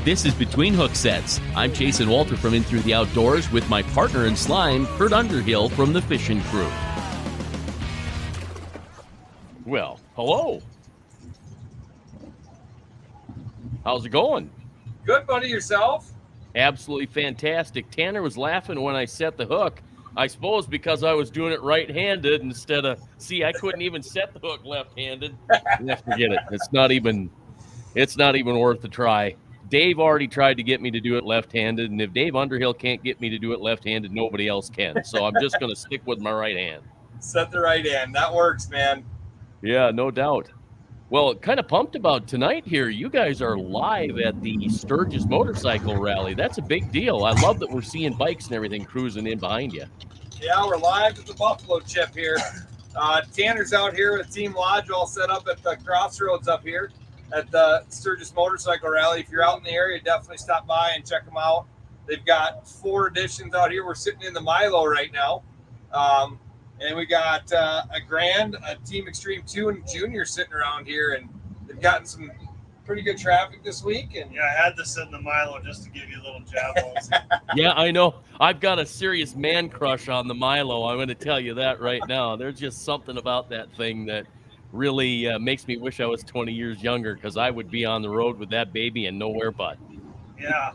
This is Between Hook Sets. I'm Jason Walter from In Through the Outdoors with my partner in slime, Kurt Underhill from the Fishing Crew. Well, hello. How's it going? Good, buddy. Yourself? Absolutely fantastic. Tanner was laughing when I set the hook. I suppose because I was doing it right-handed instead of, I couldn't even set the hook left-handed. Yeah, forget it. It's not even worth the try. Dave already tried to get me to do it left-handed, and if Dave Underhill can't get me to do it left-handed, nobody else can. So I'm just going to stick with my right hand. Set the right hand. That works, man. Yeah, no doubt. Well, kind of pumped about tonight here. You guys are live at the Sturgis Motorcycle Rally. That's a big deal. I love that we're seeing bikes and everything cruising in behind you. Yeah, we're live at the Buffalo Chip here. Tanner's out here with Team Lodge all set up at the crossroads up here at the Sturgis Motorcycle Rally. If you're out in the area, definitely stop by and check them out. They've got 4 editions out here. We're sitting in the Milo right now. And we got a Grand, a Team Extreme 2, and Junior sitting around here. And they've gotten some pretty good traffic this week. And yeah, I had to sit in the Milo just to give you a little jab. Yeah, I know. I've got a serious man crush on the Milo. I'm going to tell you that right now. There's just something about that thing that really makes me wish I was 20 years younger, because I would be on the road with that baby and nowhere but. Yeah.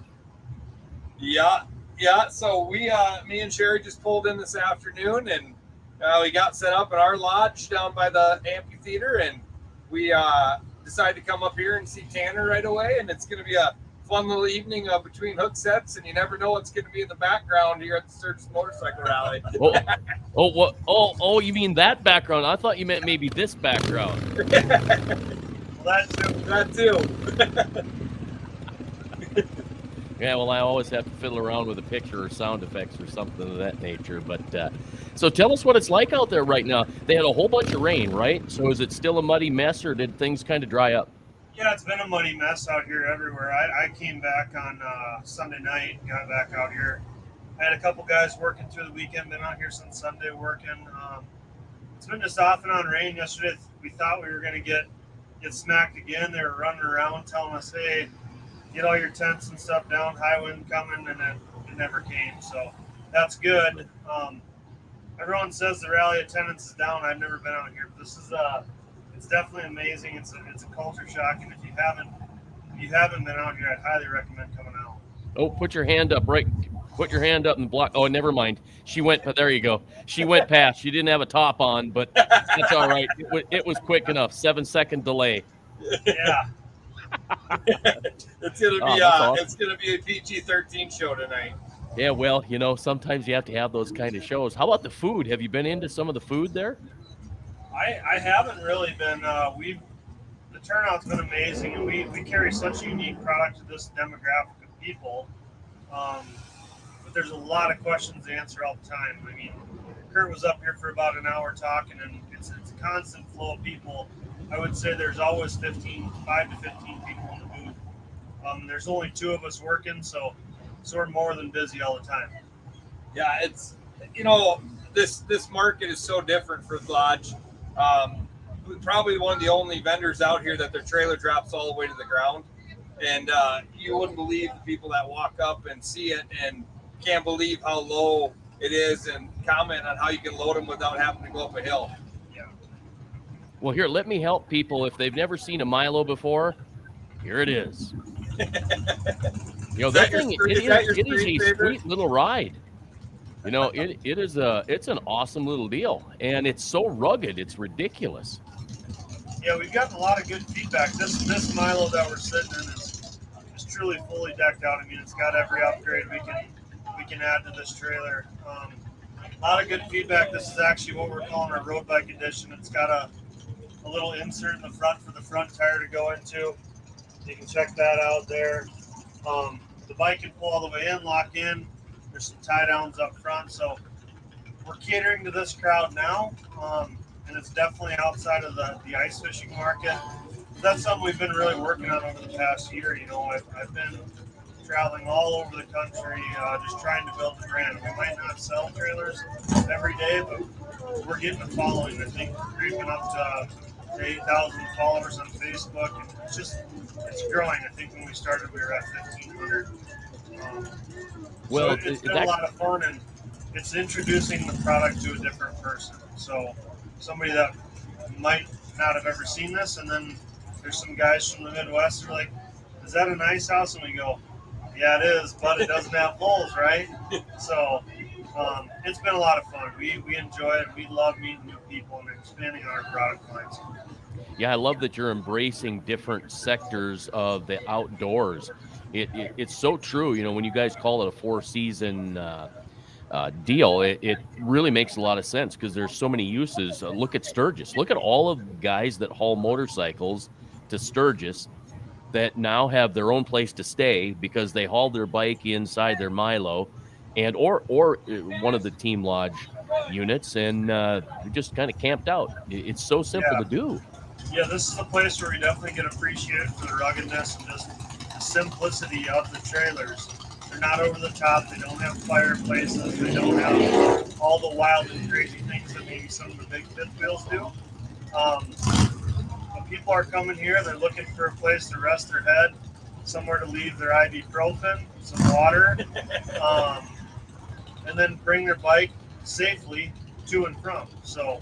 So me and Sherry just pulled in this afternoon, and we got set up at our lodge down by the amphitheater, and we decided to come up here and see Tanner right away. And it's going to be a fun little evening between hook sets, and you never know what's going to be in the background here at the Sturgis Motorcycle Rally. You mean that background? I thought you meant maybe this background. That too. Yeah, well, I always have to fiddle around with a picture or sound effects or something of that nature. But so tell us what it's like out there right now. They had a whole bunch of rain, right? So is it still a muddy mess, or did things kind of dry up? Yeah, it's been a muddy mess out here everywhere. I came back on Sunday night, got back out here. I had a couple guys working through the weekend, been out here since Sunday working. It's been just off and on rain. Yesterday, we thought we were going to get smacked again. They were running around telling us, hey, get all your tents and stuff down, high wind coming, and it never came. So that's good. Everyone says the rally attendance is down. I've never been out here, but this is it's definitely amazing. It's a culture shock, and if you haven't been out here, I'd highly recommend coming out. Oh, put your hand up, right? Put your hand up and block. Oh, never mind. She went. There you go. She went past. She didn't have a top on, but that's all right. It was quick enough. 7-second delay. Yeah. It's gonna be a PG-13 show tonight. Yeah, well, sometimes you have to have those kind of shows. How about the food? Have you been into some of the food there? I haven't really been. The turnout's been amazing, and we carry such a unique product to this demographic of people. But there's a lot of questions to answer all the time. I mean, Kurt was up here for about an hour talking, and it's a constant flow of people. I would say there's always 5 to 15 people in the booth. There's only 2 of us working, so we're more than busy all the time. Yeah, it's this market is so different for Lodge. Probably one of the only vendors out here that their trailer drops all the way to the ground, and you wouldn't believe the people that walk up and see it and can't believe how low it is, and comment on how you can load them without having to go up a hill. Well, here, let me help people. If they've never seen a Milo before, here it is. That thing, it is a sweet little ride. It's an awesome little deal, and it's so rugged, it's ridiculous. Yeah, we've gotten a lot of good feedback. This Milo that we're sitting in is truly fully decked out. I mean, it's got every upgrade we can add to this trailer. A lot of good feedback. This is actually what we're calling our road bike edition. It's got a little insert in the front for the front tire to go into. You can check that out there. The bike can pull all the way in, lock in. There's some tie downs up front. So we're catering to this crowd now. And it's definitely outside of the ice fishing market. That's something we've been really working on over the past year. I've been traveling all over the country, just trying to build the brand. We might not sell trailers every day, but we're getting a following. I think we're creeping up to 8,000 followers on Facebook. And it's growing. I think when we started, we were at 1,500. Well, so it's been a lot of fun, and it's introducing the product to a different person. So somebody that might not have ever seen this, and then there's some guys from the Midwest who are like, "Is that an ice house?" And we go, "Yeah, it is, but it doesn't have poles, right?" So it's been a lot of fun. We enjoy it. We love meeting new people and expanding our product lines. Yeah, I love that you're embracing different sectors of the outdoors. It's so true. You know, when you guys call it a four-season deal, it really makes a lot of sense because there's so many uses. Look at Sturgis. Look at all of the guys that haul motorcycles to Sturgis that now have their own place to stay because they hauled their bike inside their Milo and or one of the team lodge units and we just kind of camped out. It's so simple to do. Yeah, this is a place where we definitely get appreciated for the ruggedness and just the simplicity of the trailers. They're not over the top. They don't have fireplaces. They don't have all the wild and crazy things that maybe some of the big fifth wheels do. But people are coming here. They're looking for a place to rest their head, somewhere to leave their ibuprofen, some water, and then bring their bike safely to and from. So,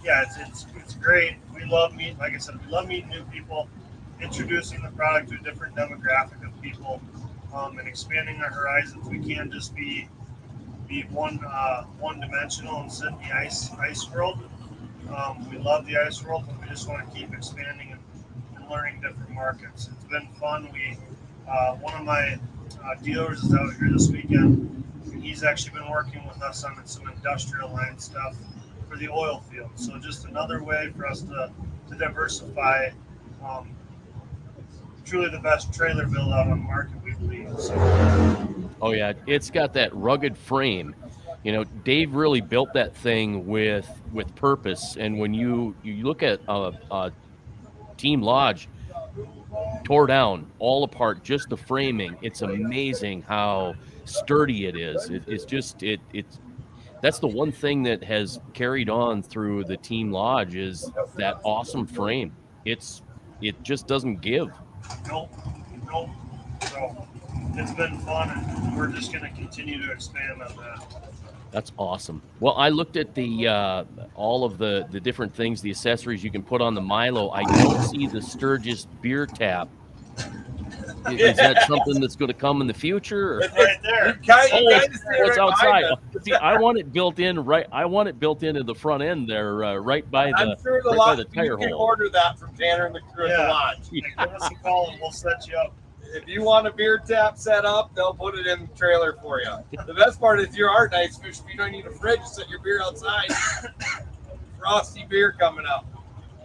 yeah, it's great. We love meeting, like I said, we love meeting new people, introducing the product to a different demographic of people, and expanding our horizons. We can't just be one dimensional and sit in the ice world. We love the ice world, but we just want to keep expanding and learning different markets. It's been fun. One of my dealers is out here this weekend. He's actually been working with us on some industrial line stuff for the oil field. So just another way for us to diversify. Truly the best trailer build out on the market, we believe. So. Oh yeah, it's got that rugged frame. You know, Dave really built that thing with purpose. And when you look at a Team Lodge tore down, all apart, just the framing, it's amazing how sturdy it is. It's that's the one thing that has carried on through the Team Lodge is that awesome frame. It just doesn't give. Nope. So it's been fun, and we're just going to continue to expand on that. That's awesome. Well, I looked at the all of the different things, the accessories you can put on the Milo. I don't see the Sturgis beer tap. Is that something that's going to come in the future? Or? It's right there. It's outside. See, I want it built in right. I want it built into the front end there, right by the. I'm sure right by the tire you can hole. order that from Tanner and the crew at the lodge. Yeah, give us a call and we'll set you up. If you want a beer tap set up, they'll put it in the trailer for you. The best part is you are nice fish. You don't need a fridge to set your beer outside. Frosty beer coming up.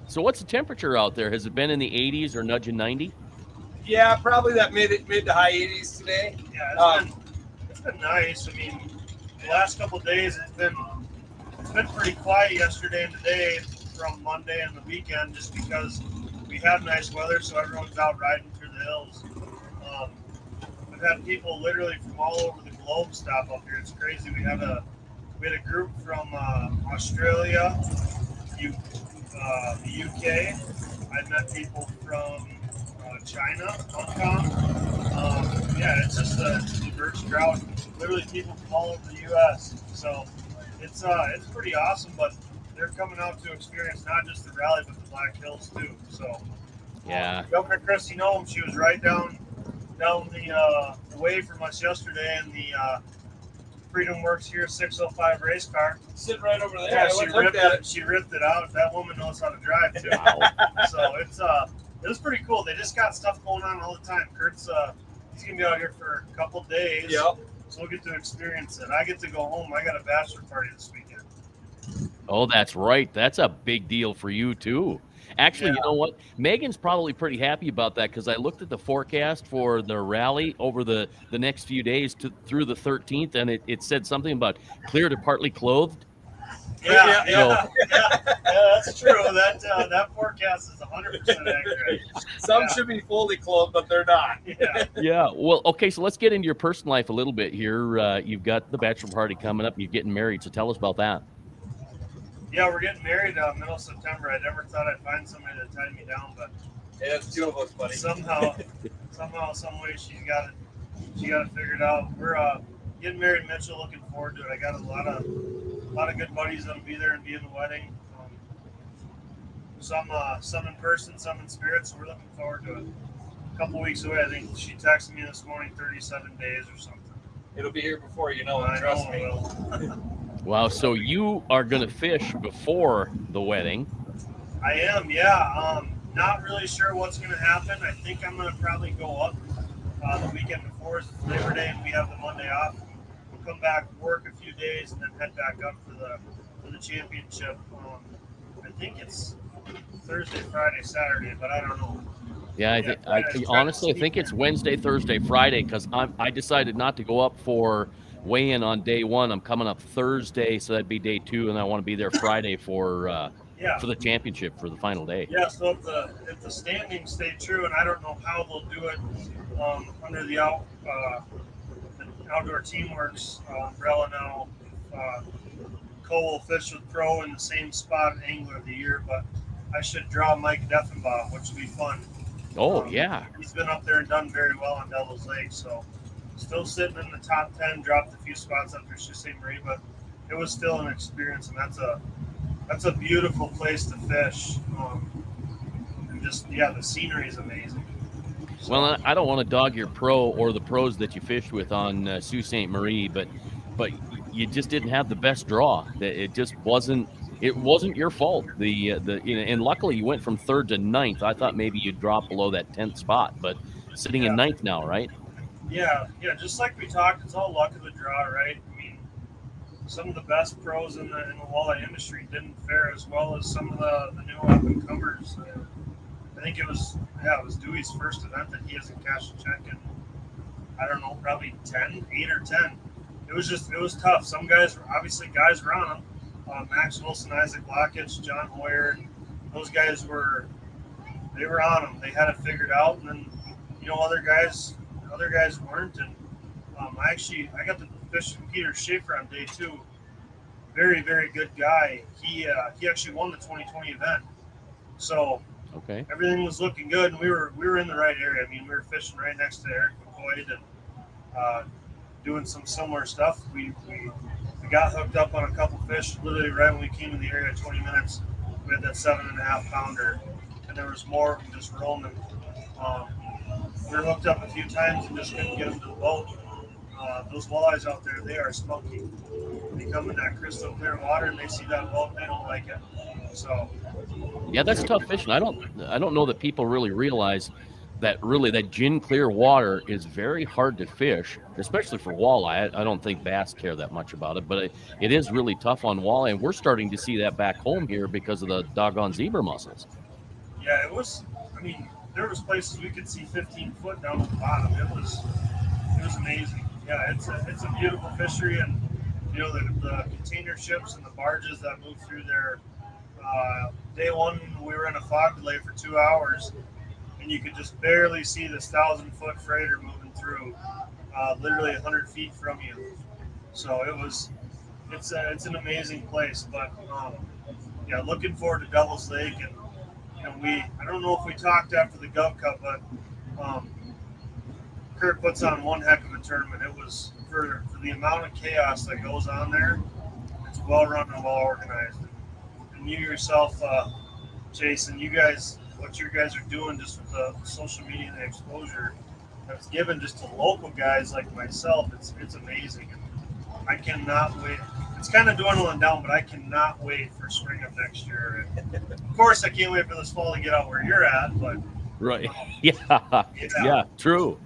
So what's the temperature out there? Has it been in the 80s or nudging 90? Yeah, probably that mid to high 80s today. Yeah, it's been nice. I mean, the last couple of days it's been pretty quiet yesterday and today from Monday and the weekend, just because we have nice weather, so everyone's out riding through the hills. We've had people literally from all over the globe stop up here. It's crazy. We had a group from Australia, the UK. I met people from China, Hong Kong. Yeah, it's just a diverse crowd. Literally people from all over the U.S. So it's pretty awesome. But they're coming out to experience not just the rally, but the Black Hills too. So yeah, Governor Christy Noem, she was right down the way from us yesterday in the Freedom Works here 605 race car. Sitting right over there. Yeah, she ripped it out. That woman knows how to drive too. Wow. So it was pretty cool. They just got stuff going on all the time. Kurt's he's gonna be out here for a couple days. Yep. So we'll get to experience it. I get to go home. I got a bachelor party this weekend. Oh, that's right. That's a big deal for you too. Actually, You know what? Megan's probably pretty happy about that because I looked at the forecast for the rally over the next few days through the 13th, and it said something about clear to partly clothed. Yeah, that's true. That forecast is 100% accurate. Some should be fully clothed, but they're not. Yeah. Well, okay. So let's get into your personal life a little bit here. You've got the bachelor party coming up. You're getting married. So tell us about that. Yeah, we're getting married middle of September. I never thought I'd find somebody that tied me down, but Yeah, it's two of us, buddy. somehow, some way she got it figured out. We're getting married in Mitchell. Looking forward to it. I got a lot of good buddies that'll be there and be in the wedding. Some in person, some in spirit. So we're looking forward to it. A couple weeks away. I think she texted me this morning, 37 days or something. It'll be here before you know it. Trust me. Wow. So you are going to fish before the wedding. I am, yeah. Not really sure what's going to happen. I think I'm going to probably go up the weekend before is Labor Day, and we have the Monday off. We'll come back, work a few days, and then head back up for the championship. I think it's Thursday, Friday, Saturday, but I don't know. Yeah, I honestly think it's Wednesday, Thursday, Friday, because I decided not to go up for weigh-in on day one. I'm coming up Thursday, so that'd be day two, and I want to be there Friday for the championship for the final day. Yeah, so if the standings stay true, and I don't know how they'll do it under the Outdoor Teamworks umbrella now. Cole will fish with Pro in the same spot Angler of the Year, but I should draw Mike Deffenbaugh, which will be fun. Oh, yeah. He's been up there and done very well on Devil's Lake, so still sitting in the top 10, dropped a few spots after Sault Marie, but it was still an experience, and that's a beautiful place to fish. And just, the scenery is amazing. So, well, I don't want to dog your pro or the pros that you fished with on Sault Ste. Marie, but you just didn't have the best draw. It just wasn't. It wasn't your fault. And luckily you went from 3rd to 9th. I thought maybe you'd drop below that 10th spot, but sitting in 9th now, right? Yeah. Just like we talked, it's all luck of the draw, right? I mean, some of the best pros in the walleye industry didn't fare as well as some of the new up and comers. I think it was Dewey's first event that he hasn't cashed a check in, I don't know, probably 8 or 10. It was tough. Some guys were on them. Max Wilson, Isaac Lockett, John Hoyer, those guys were on them. They had it figured out, and then other guys weren't. And I got to fish with Peter Schaefer on day 2. Very, very good guy. He actually won the 2020 event. So okay, everything was looking good, and we were in the right area. I mean, we were fishing right next to Eric McCoy and doing some similar stuff. We got hooked up on a couple fish literally right when we came in the area. 20 minutes, we had that 7.5 pounder, and there was more just roaming. We were hooked up a few times and just couldn't get them to the boat. Those walleyes out there, they are smoky. They come in that crystal clear water and they see that boat, they don't like it. So yeah, that's tough fishing. I don't know that people really realize that gin clear water is very hard to fish, especially for walleye. I don't think bass care that much about it, but it is really tough on walleye, and we're starting to see that back home here because of the doggone zebra mussels. Yeah, it was. I mean, there was places we could see 15 foot down at the bottom. It was amazing. Yeah, it's a beautiful fishery, and the container ships and the barges that move through there. Day one, we were in a fog delay for 2 hours, and you could just barely see this 1,000-foot freighter moving through, literally 100 feet from you. So it's an amazing place. But looking forward to Devil's Lake, and I don't know if we talked after the Gov Cup, but Kurt puts on one heck of a tournament. It was for the amount of chaos that goes on there. It's well run and well organized. And you yourself, Jason, what you guys are doing just with the social media and the exposure that's given just to local guys like myself, it's amazing. I cannot wait. It's kind of dwindling down, but I cannot wait for spring of next year. Of course, I can't wait for this fall to get out where you're at, but right. Yeah, true.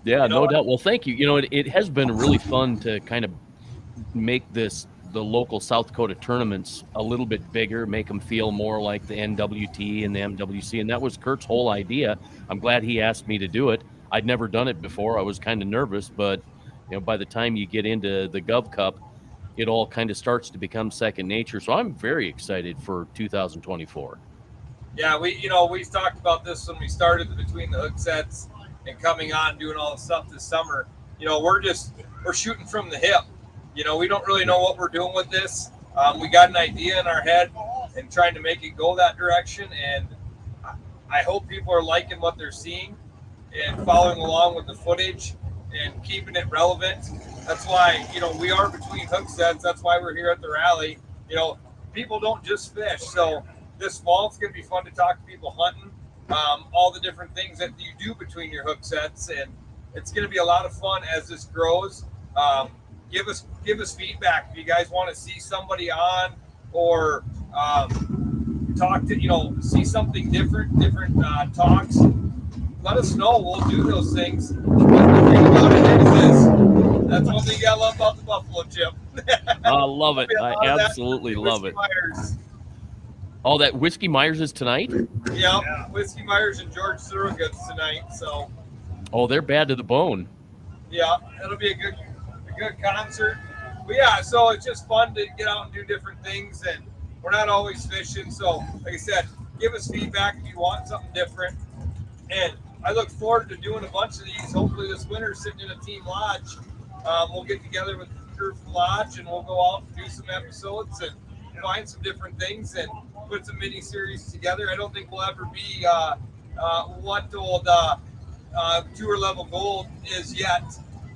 Yeah, no doubt. Well, thank you. It has been really fun to kind of make the local South Dakota tournaments a little bit bigger, make them feel more like the NWT and the MWC. And that was Kurt's whole idea. I'm glad he asked me to do it. I'd never done it before. I was kind of nervous, but by the time you get into the Gov Cup, it all kind of starts to become second nature. So I'm very excited for 2024. Yeah, we talked about this when we started the Between the Hook sets and coming on, doing all the stuff this summer. We're shooting from the hip. We don't really know what we're doing with this. We got an idea in our head and trying to make it go that direction. And I hope people are liking what they're seeing and following along with the footage and keeping it relevant. That's why, we are between hook sets. That's why we're here at the rally. People don't just fish. So this fall, it's going to be fun to talk to people hunting, all the different things that you do between your hook sets. And it's going to be a lot of fun as this grows. Give us feedback if you guys want to see somebody on or talk to, see something different talks. Let us know. We'll do those things. But the thing about it is that's one thing I love about the buffalo chip. I love it. I absolutely love it. Myers. Oh, that Whiskey Myers is tonight? Yeah, Whiskey Myers and George Sturgis tonight. So. Oh, they're bad to the bone. Yeah, it'll be a good concert. But yeah, so it's just fun to get out and do different things, and we're not always fishing. So, like I said, give us feedback if you want something different. And I look forward to doing a bunch of these. Hopefully this winter, sitting in a team lodge, we'll get together with the crew from lodge, and we'll go out and do some episodes and find some different things and put some mini series together. I don't think we'll ever be what old Tour Level Gold is yet.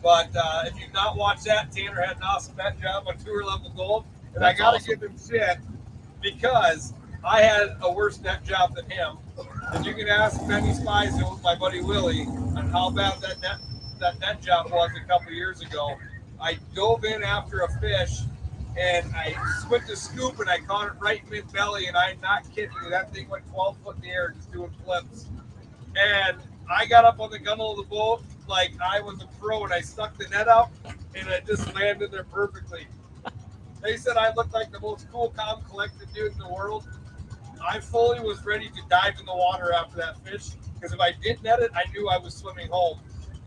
But if you've not watched that, Tanner had an awesome net job on Tour Level Gold. And I got to give him shit because I had a worse net job than him. And you can ask Benny Spies and my buddy Willie on how bad that net job was a couple years ago. I dove in after a fish and I went to scoop and I caught it right mid belly. And I'm not kidding you, that thing went 12 foot in the air just doing flips. And I got up on the gunnel of the boat like I was a pro, and I stuck the net out, and it just landed there perfectly. They said I looked like the most cool, calm, collected dude in the world. I fully was ready to dive in the water after that fish, because if I did net it, I knew I was swimming home.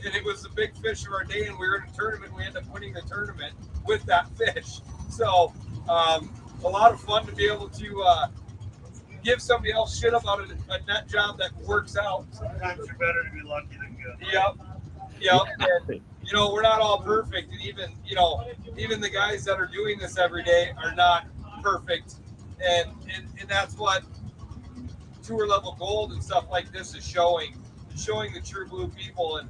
And it was the big fish of our day, and we were in a tournament. We ended up winning the tournament with that fish. So a lot of fun to be able to give somebody else shit about a net job that works out. Sometimes you're better to be lucky than good. Yep. And, we're not all perfect. And even the guys that are doing this every day are not perfect. And that's what Tour Level Gold and stuff like this is showing. It's showing the true blue people. And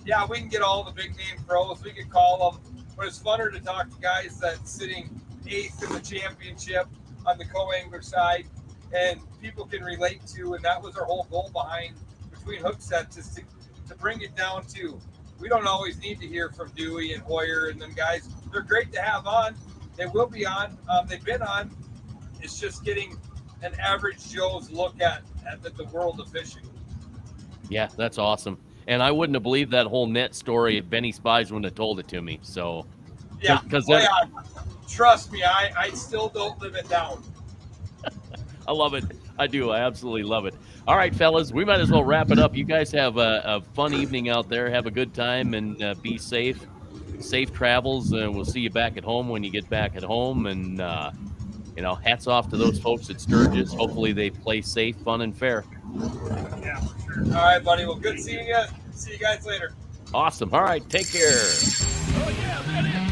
yeah, we can get all the big name pros. We can call them. But it's funner to talk to guys that's sitting 8th in the championship on the co-angler side. And people can relate to, and that was our whole goal behind Between Hook Sets, is to bring it down to, we don't always need to hear from Dewey and Hoyer and them guys. They're great to have on. They will be on. They've been on. It's just getting an average Joe's look at the world of fishing. Yeah, that's awesome. And I wouldn't have believed that whole net story if Benny Spies wouldn't have told it to me. So yeah, trust me, I still don't live it down. I love it. I do. I absolutely love it. All right, fellas, we might as well wrap it up. You guys have a fun evening out there. Have a good time and be safe. Safe travels. We'll see you back at home when you get back at home. And, hats off to those folks at Sturgis. Hopefully they play safe, fun, and fair. Yeah, for sure. All right, buddy. Well, good seeing you. See you guys later. Awesome. All right, take care. Oh, yeah, that is.